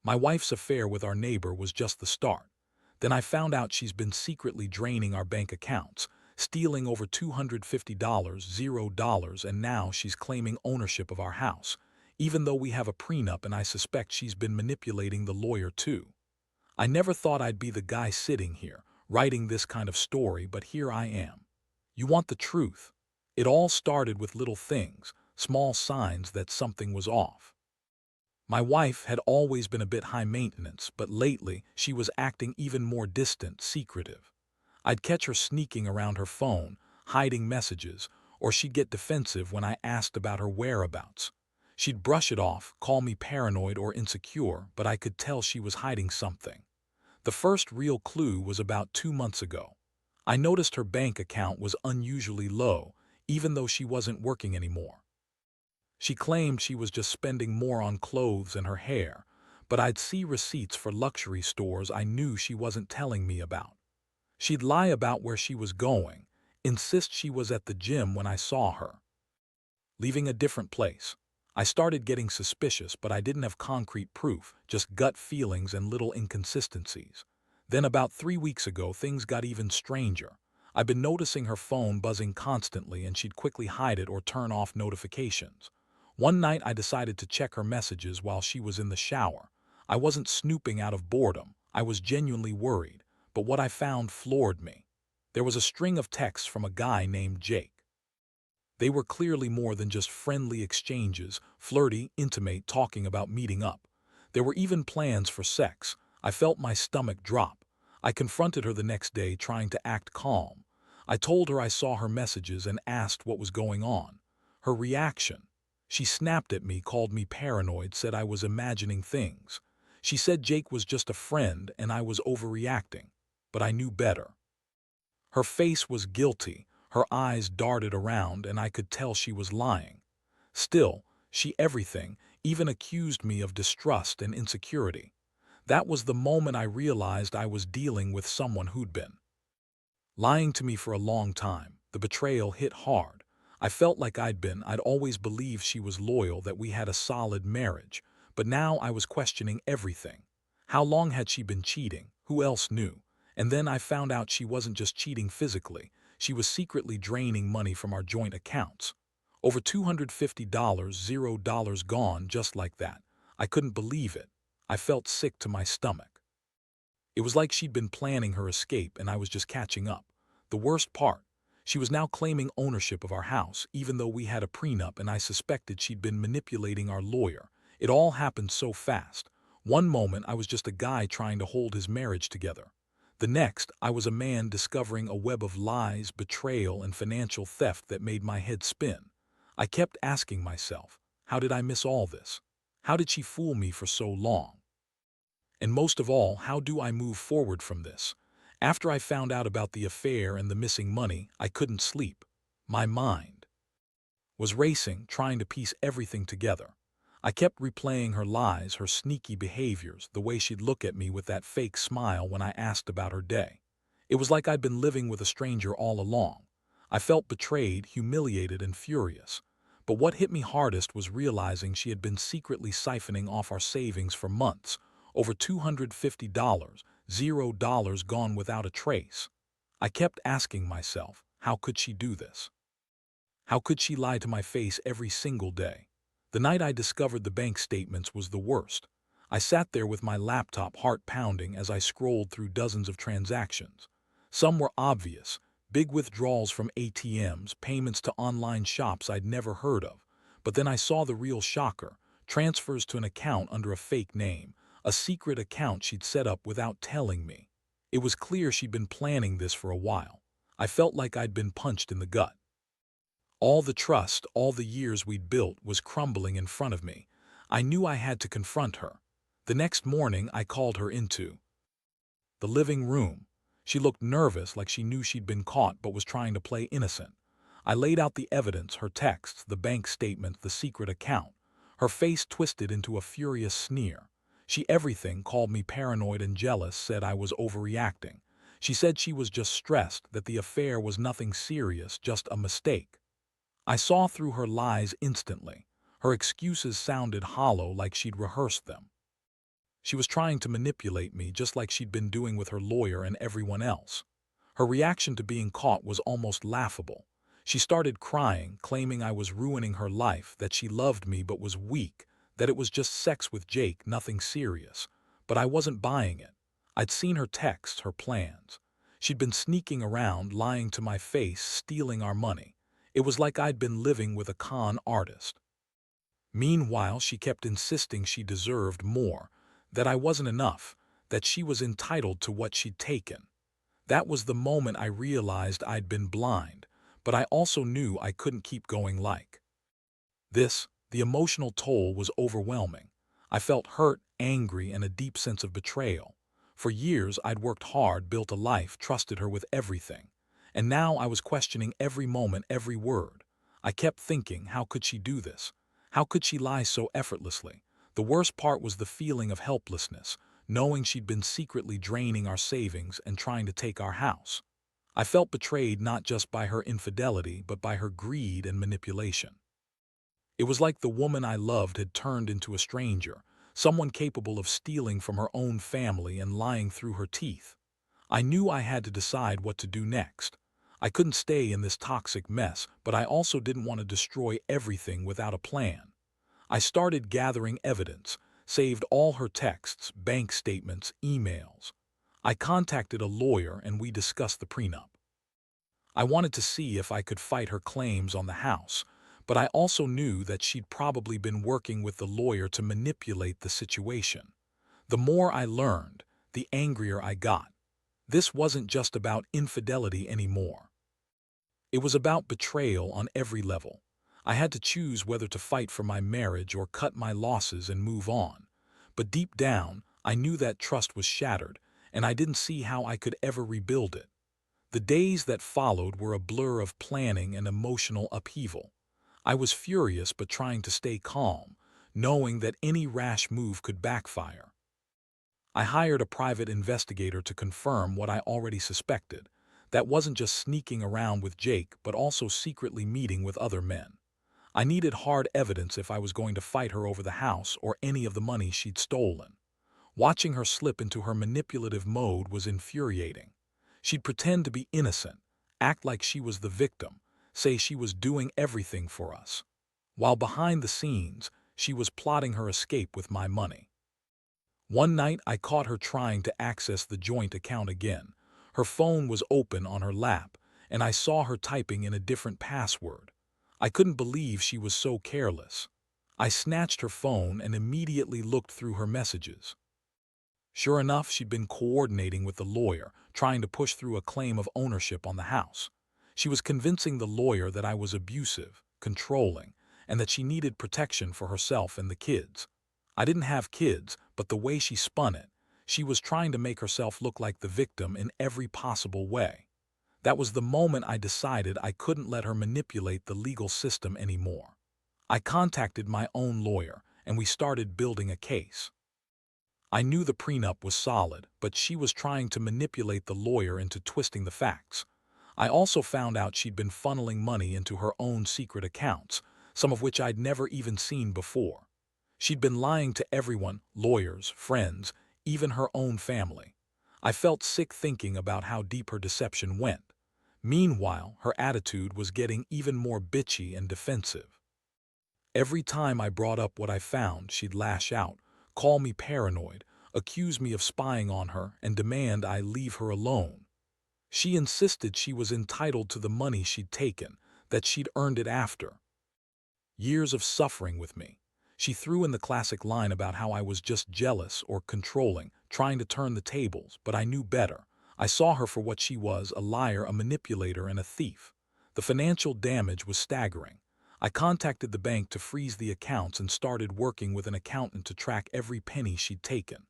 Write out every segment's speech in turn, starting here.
My wife's affair with our neighbor was just the start. Then I found out she's been secretly draining our bank accounts, stealing over $250, $0, and now she's claiming ownership of our house, even though we have a prenup, and I suspect she's been manipulating the lawyer too. I never thought I'd be the guy sitting here, writing this kind of story, but here I am. You want the truth? It all started with little things, small signs that something was off. My wife had always been a bit high maintenance, but lately she was acting even more distant, secretive. I'd catch her sneaking around her phone, hiding messages, or she'd get defensive when I asked about her whereabouts. She'd brush it off, call me paranoid or insecure, but I could tell she was hiding something. The first real clue was about 2 months ago. I noticed her bank account was unusually low, even though she wasn't working anymore. She claimed she was just spending more on clothes and her hair, but I'd see receipts for luxury stores I knew she wasn't telling me about. She'd lie about where she was going, insist she was at the gym when I saw her, leaving a different place. I started getting suspicious, but I didn't have concrete proof, just gut feelings and little inconsistencies. Then about 3 weeks ago, things got even stranger. I've been noticing her phone buzzing constantly, and she'd quickly hide it or turn off notifications. One night I decided to check her messages while she was in the shower. I wasn't snooping out of boredom. I was genuinely worried, but what I found floored me. There was a string of texts from a guy named Jake. They were clearly more than just friendly exchanges, flirty, intimate, talking about meeting up. There were even plans for sex. I felt my stomach drop. I confronted her the next day, trying to act calm. I told her I saw her messages and asked what was going on. Her reaction: she snapped at me, called me paranoid, said I was imagining things. She said Jake was just a friend and I was overreacting. But I knew better. Her face was guilty, her eyes darted around, and I could tell she was lying. Still, she everything, even accused me of distrust and insecurity. That was the moment I realized I was dealing with someone who'd been lying to me for a long time. The betrayal hit hard. I felt like I'd always believed she was loyal, that we had a solid marriage, but now I was questioning everything. How long had she been cheating? Who else knew? And then I found out she wasn't just cheating physically, she was secretly draining money from our joint accounts. Over $250, $0 gone just like that. I couldn't believe it. I felt sick to my stomach. It was like she'd been planning her escape and I was just catching up. The worst part: she was now claiming ownership of our house, even though we had a prenup, and I suspected she'd been manipulating our lawyer. It all happened so fast. One moment I was just a guy trying to hold his marriage together. The next, I was a man discovering a web of lies, betrayal, and financial theft that made my head spin. I kept asking myself, how did I miss all this? How did she fool me for so long? And most of all, how do I move forward from this? After I found out about the affair and the missing money, I couldn't sleep. My mind was racing, trying to piece everything together. I kept replaying her lies, her sneaky behaviors, the way she'd look at me with that fake smile when I asked about her day. It was like I'd been living with a stranger all along. I felt betrayed, humiliated, and furious. But what hit me hardest was realizing she had been secretly siphoning off our savings for months. Over $250, $0 gone without a trace. I kept asking myself, how could she do this? How could she lie to my face every single day? The night I discovered the bank statements was the worst. I sat there with my laptop, heart pounding, as I scrolled through dozens of transactions. Some were obvious: big withdrawals from ATMs, payments to online shops I'd never heard of. But then I saw the real shocker: transfers to an account under a fake name, a secret account she'd set up without telling me. It was clear she'd been planning this for a while. I felt like I'd been punched in the gut. All the trust, all the years we'd built, was crumbling in front of me. I knew I had to confront her. The next morning, I called her into the living room. She looked nervous, like she knew she'd been caught but was trying to play innocent. I laid out the evidence: her texts, the bank statement, the secret account. Her face twisted into a furious sneer. She everything, called me paranoid and jealous, said I was overreacting. She said she was just stressed, that the affair was nothing serious, just a mistake. I saw through her lies instantly. Her excuses sounded hollow, like she'd rehearsed them. She was trying to manipulate me just like she'd been doing with her lawyer and everyone else. Her reaction to being caught was almost laughable. She started crying, claiming I was ruining her life, that she loved me but was weak, that it was just sex with Jake, nothing serious. But I wasn't buying it. I'd seen her texts, her plans. She'd been sneaking around, lying to my face, stealing our money. It was like I'd been living with a con artist. Meanwhile, she kept insisting she deserved more, that I wasn't enough, that she was entitled to what she'd taken. That was the moment I realized I'd been blind, but I also knew I couldn't keep going like this. The emotional toll was overwhelming. I felt hurt, angry, and a deep sense of betrayal. For years, I'd worked hard, built a life, trusted her with everything. And now I was questioning every moment, every word. I kept thinking, how could she do this? How could she lie so effortlessly? The worst part was the feeling of helplessness, knowing she'd been secretly draining our savings and trying to take our house. I felt betrayed not just by her infidelity, but by her greed and manipulation. It was like the woman I loved had turned into a stranger, someone capable of stealing from her own family and lying through her teeth. I knew I had to decide what to do next. I couldn't stay in this toxic mess, but I also didn't want to destroy everything without a plan. I started gathering evidence, saved all her texts, bank statements, emails. I contacted a lawyer and we discussed the prenup. I wanted to see if I could fight her claims on the house, but I also knew that she'd probably been working with the lawyer to manipulate the situation. The more I learned, the angrier I got. This wasn't just about infidelity anymore. It was about betrayal on every level. I had to choose whether to fight for my marriage or cut my losses and move on. But deep down, I knew that trust was shattered, and I didn't see how I could ever rebuild it. The days that followed were a blur of planning and emotional upheaval. I was furious but trying to stay calm, knowing that any rash move could backfire. I hired a private investigator to confirm what I already suspected. That wasn't just sneaking around with Jake, but also secretly meeting with other men. I needed hard evidence if I was going to fight her over the house or any of the money she'd stolen. Watching her slip into her manipulative mode was infuriating. She'd pretend to be innocent, act like she was the victim, say she was doing everything for us, while behind the scenes, she was plotting her escape with my money. One night, I caught her trying to access the joint account again. Her phone was open on her lap, and I saw her typing in a different password. I couldn't believe she was so careless. I snatched her phone and immediately looked through her messages. Sure enough, she'd been coordinating with the lawyer, trying to push through a claim of ownership on the house. She was convincing the lawyer that I was abusive, controlling, and that she needed protection for herself and the kids. I didn't have kids, but the way she spun it, she was trying to make herself look like the victim in every possible way. That was the moment I decided I couldn't let her manipulate the legal system anymore. I contacted my own lawyer, and we started building a case. I knew the prenup was solid, but she was trying to manipulate the lawyer into twisting the facts. I also found out she'd been funneling money into her own secret accounts, some of which I'd never even seen before. She'd been lying to everyone, lawyers, friends, even her own family. I felt sick thinking about how deep her deception went. Meanwhile, her attitude was getting even more bitchy and defensive. Every time I brought up what I found, she'd lash out, call me paranoid, accuse me of spying on her, and demand I leave her alone. She insisted she was entitled to the money she'd taken, that she'd earned it after years of suffering with me. She threw in the classic line about how I was just jealous or controlling, trying to turn the tables, but I knew better. I saw her for what she was, a liar, a manipulator, and a thief. The financial damage was staggering. I contacted the bank to freeze the accounts and started working with an accountant to track every penny she'd taken.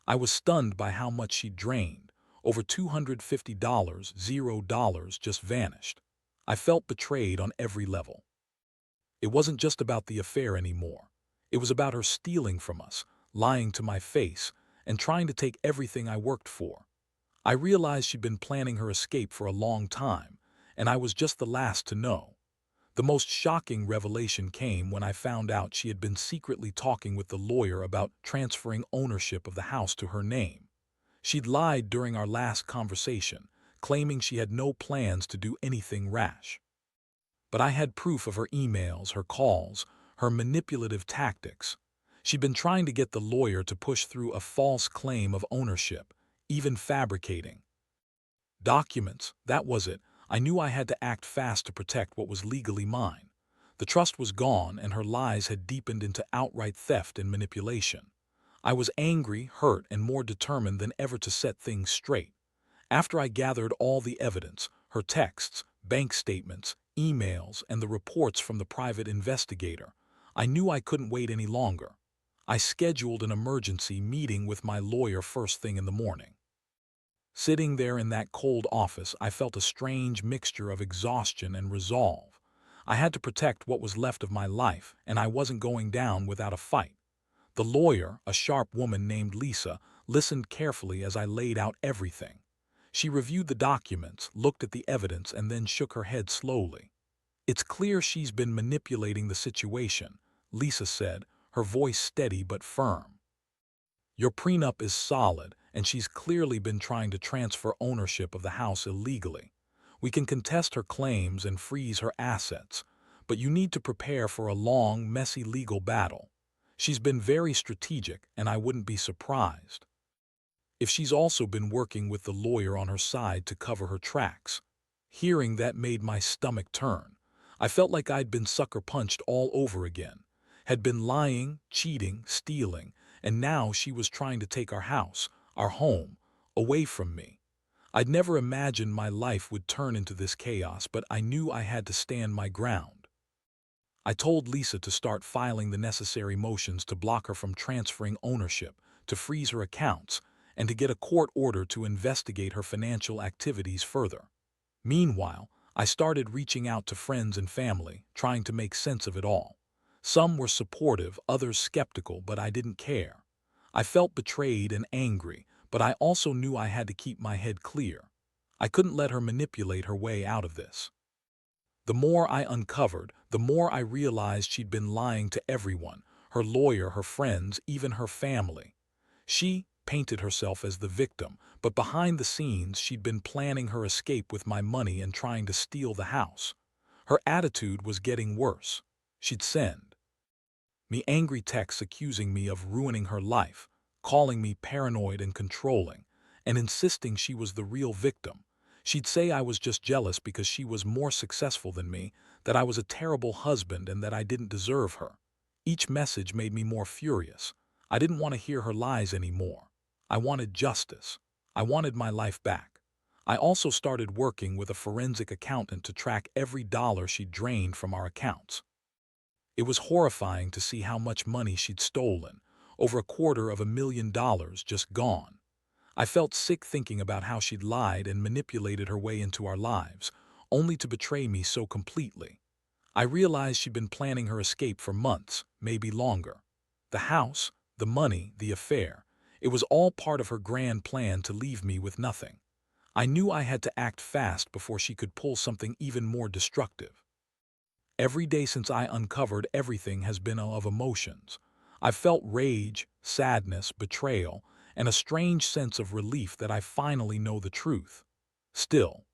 I was stunned by how much she'd drained. Over $250, $0 just vanished. I felt betrayed on every level. It wasn't just about the affair anymore. It was about her stealing from us, lying to my face, and trying to take everything I worked for. I realized she'd been planning her escape for a long time, and I was just the last to know. The most shocking revelation came when I found out she had been secretly talking with the lawyer about transferring ownership of the house to her name. She'd lied during our last conversation, claiming she had no plans to do anything rash. But I had proof of her emails, her calls, her manipulative tactics. She'd been trying to get the lawyer to push through a false claim of ownership, even fabricating documents. That was it. I knew I had to act fast to protect what was legally mine. The trust was gone, and her lies had deepened into outright theft and manipulation. I was angry, hurt, and more determined than ever to set things straight. After I gathered all the evidence, her texts, bank statements, emails, and the reports from the private investigator, I knew I couldn't wait any longer. I scheduled an emergency meeting with my lawyer first thing in the morning. Sitting there in that cold office, I felt a strange mixture of exhaustion and resolve. I had to protect what was left of my life, and I wasn't going down without a fight. The lawyer, a sharp woman named Lisa, listened carefully as I laid out everything. She reviewed the documents, looked at the evidence, and then shook her head slowly. "It's clear she's been manipulating the situation," Lisa said, her voice steady but firm. "Your prenup is solid, and she's clearly been trying to transfer ownership of the house illegally. We can contest her claims and freeze her assets, but you need to prepare for a long, messy legal battle. She's been very strategic, and I wouldn't be surprised if she's also been working with the lawyer on her side to cover her tracks." Hearing that made my stomach turn. I felt like I'd been sucker punched all over again. Had been lying, cheating, stealing, and now she was trying to take our house, our home, away from me. I'd never imagined my life would turn into this chaos, but I knew I had to stand my ground. I told Lisa to start filing the necessary motions to block her from transferring ownership, to freeze her accounts, and to get a court order to investigate her financial activities further. Meanwhile, I started reaching out to friends and family, trying to make sense of it all. Some were supportive, others skeptical, but I didn't care. I felt betrayed and angry, but I also knew I had to keep my head clear. I couldn't let her manipulate her way out of this. The more I uncovered, the more I realized she'd been lying to everyone, her lawyer, her friends, even her family. She painted herself as the victim, but behind the scenes she'd been planning her escape with my money and trying to steal the house. Her attitude was getting worse. She'd send me angry texts accusing me of ruining her life, calling me paranoid and controlling, and insisting she was the real victim. She'd say I was just jealous because she was more successful than me, that I was a terrible husband and that I didn't deserve her. Each message made me more furious. I didn't want to hear her lies anymore. I wanted justice. I wanted my life back. I also started working with a forensic accountant to track every dollar she'd drained from our accounts. It was horrifying to see how much money she'd stolen, over $250,000 just gone. I felt sick thinking about how she'd lied and manipulated her way into our lives, only to betray me so completely. I realized she'd been planning her escape for months, maybe longer. The house, the money, the affair, it was all part of her grand plan to leave me with nothing. I knew I had to act fast before she could pull something even more destructive. Every day since I uncovered everything has been of emotions. I've felt rage, sadness, betrayal, and a strange sense of relief that I finally know the truth. Still,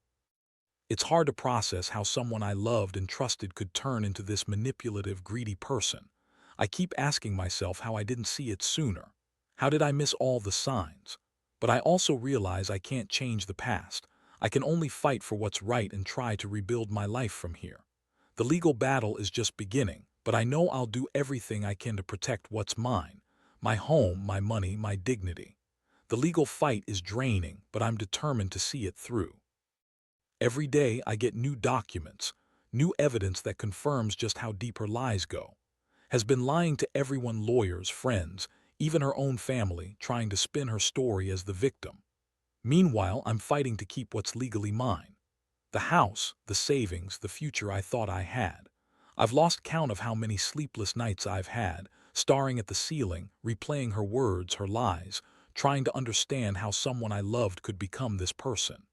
it's hard to process how someone I loved and trusted could turn into this manipulative, greedy person. I keep asking myself how I didn't see it sooner. How did I miss all the signs? But I also realize I can't change the past. I can only fight for what's right and try to rebuild my life from here. The legal battle is just beginning, but I know I'll do everything I can to protect what's mine: my home, my money, my dignity. The legal fight is draining, but I'm determined to see it through. Every day I get new documents, new evidence that confirms just how deep her lies go. Has been lying to everyone, lawyers, friends, even her own family, trying to spin her story as the victim. Meanwhile, I'm fighting to keep what's legally mine: the house, the savings, the future I thought I had. I've lost count of how many sleepless nights I've had, staring at the ceiling, replaying her words, her lies, trying to understand how someone I loved could become this person.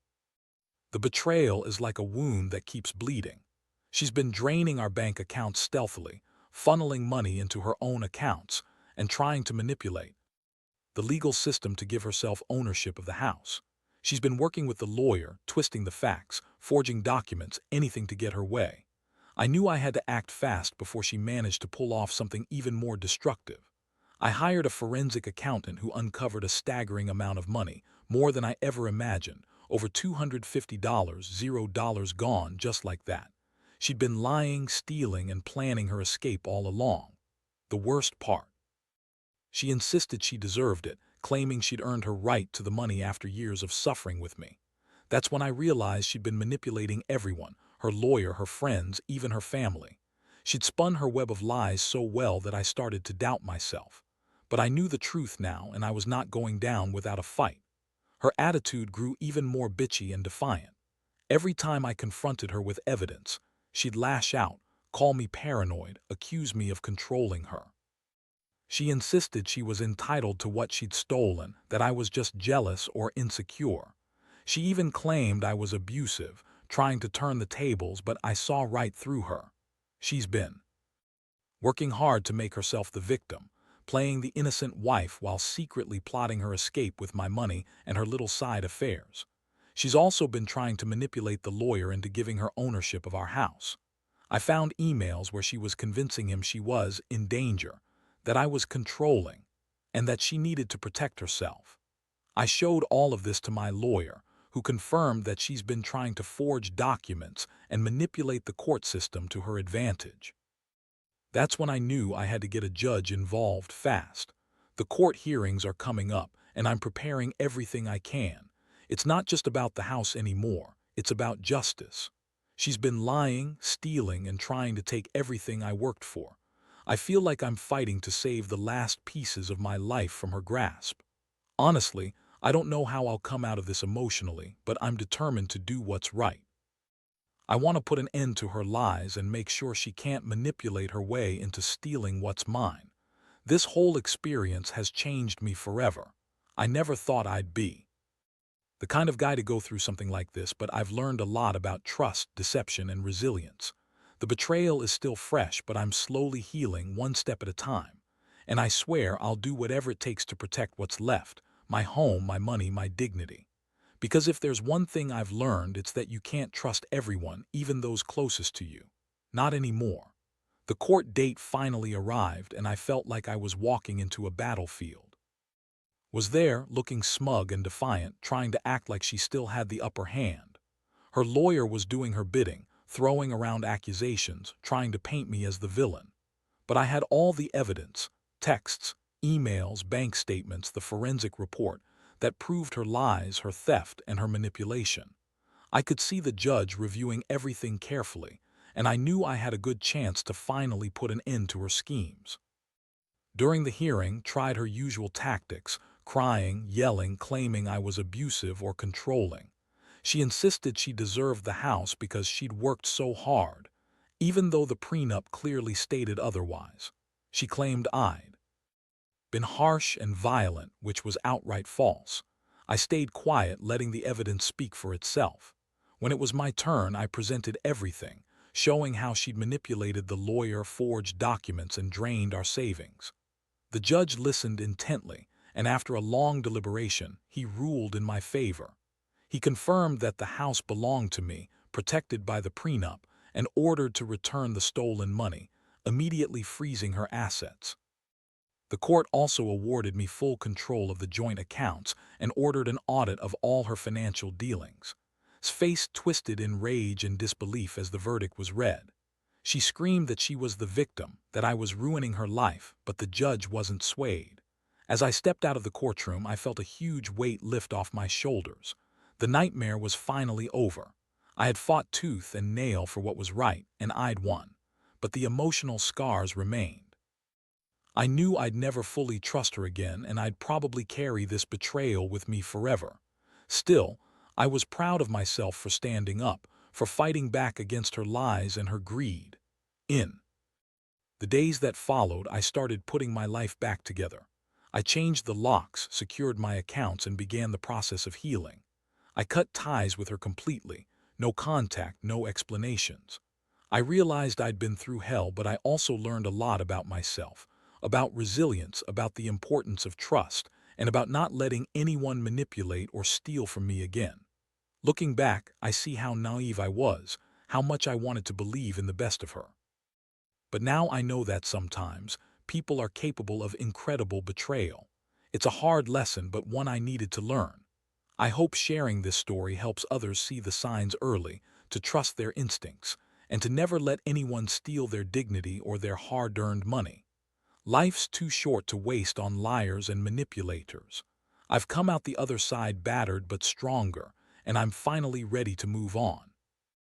The betrayal is like a wound that keeps bleeding. She's been draining our bank accounts stealthily, funneling money into her own accounts, and trying to manipulate the legal system to give herself ownership of the house. She's been working with the lawyer, twisting the facts, forging documents, anything to get her way. I knew I had to act fast before she managed to pull off something even more destructive. I hired a forensic accountant who uncovered a staggering amount of money, more than I ever imagined, over $250, $0 gone just like that. She'd been lying, stealing, and planning her escape all along. The worst part: she insisted she deserved it, claiming she'd earned her right to the money after years of suffering with me. That's when I realized she'd been manipulating everyone, her lawyer, her friends, even her family. She'd spun her web of lies so well that I started to doubt myself. But I knew the truth now, and I was not going down without a fight. Her attitude grew even more bitchy and defiant. Every time I confronted her with evidence, she'd lash out, call me paranoid, accuse me of controlling her. She insisted she was entitled to what she'd stolen, that I was just jealous or insecure. She even claimed I was abusive, trying to turn the tables, but I saw right through her. She's been working hard to make herself the victim, playing the innocent wife while secretly plotting her escape with my money and her little side affairs. She's also been trying to manipulate the lawyer into giving her ownership of our house. I found emails where she was convincing him she was in danger, that I was controlling, and that she needed to protect herself. I showed all of this to my lawyer, who confirmed that she's been trying to forge documents and manipulate the court system to her advantage. That's when I knew I had to get a judge involved fast. The court hearings are coming up, and I'm preparing everything I can. It's not just about the house anymore, it's about justice. She's been lying, stealing, and trying to take everything I worked for. I feel like I'm fighting to save the last pieces of my life from her grasp. Honestly, I don't know how I'll come out of this emotionally, but I'm determined to do what's right. I want to put an end to her lies and make sure she can't manipulate her way into stealing what's mine. This whole experience has changed me forever. I never thought I'd be the kind of guy to go through something like this, but I've learned a lot about trust, deception, and resilience. The betrayal is still fresh, but I'm slowly healing one step at a time. And I swear I'll do whatever it takes to protect what's left: my home, my money, my dignity. Because if there's one thing I've learned, it's that you can't trust everyone, even those closest to you. Not anymore. The court date finally arrived, and I felt like I was walking into a battlefield. Was there, looking smug and defiant, trying to act like she still had the upper hand. Her lawyer was doing her bidding, throwing around accusations, trying to paint me as the villain. But I had all the evidence: texts, emails, bank statements, the forensic report, that proved her lies, her theft, and her manipulation. I could see the judge reviewing everything carefully, and I knew I had a good chance to finally put an end to her schemes. During the hearing, tried her usual tactics: crying, yelling, claiming I was abusive or controlling. She insisted she deserved the house because she'd worked so hard, even though the prenup clearly stated otherwise. She claimed I'd been harsh and violent, which was outright false. I stayed quiet, letting the evidence speak for itself. When it was my turn, I presented everything, showing how she'd manipulated the lawyer, forged documents, and drained our savings. The judge listened intently, and after a long deliberation, he ruled in my favor. He confirmed that the house belonged to me, protected by the prenup, and ordered to return the stolen money, immediately freezing her assets. The court also awarded me full control of the joint accounts and ordered an audit of all her financial dealings. His face twisted in rage and disbelief as the verdict was read. She screamed that she was the victim, that I was ruining her life, but the judge wasn't swayed. As I stepped out of the courtroom, I felt a huge weight lift off my shoulders. The nightmare was finally over. I had fought tooth and nail for what was right, and I'd won. But the emotional scars remained. I knew I'd never fully trust her again, and I'd probably carry this betrayal with me forever. Still, I was proud of myself for standing up, for fighting back against her lies and her greed. In the days that followed, I started putting my life back together. I changed the locks, secured my accounts, and began the process of healing. I cut ties with her completely: no contact, no explanations. I realized I'd been through hell, but I also learned a lot about myself, about resilience, about the importance of trust, and about not letting anyone manipulate or steal from me again. Looking back, I see how naive I was, how much I wanted to believe in the best of her. But now I know that sometimes people are capable of incredible betrayal. It's a hard lesson, but one I needed to learn. I hope sharing this story helps others see the signs early, to trust their instincts, and to never let anyone steal their dignity or their hard-earned money. Life's too short to waste on liars and manipulators. I've come out the other side battered but stronger, and I'm finally ready to move on.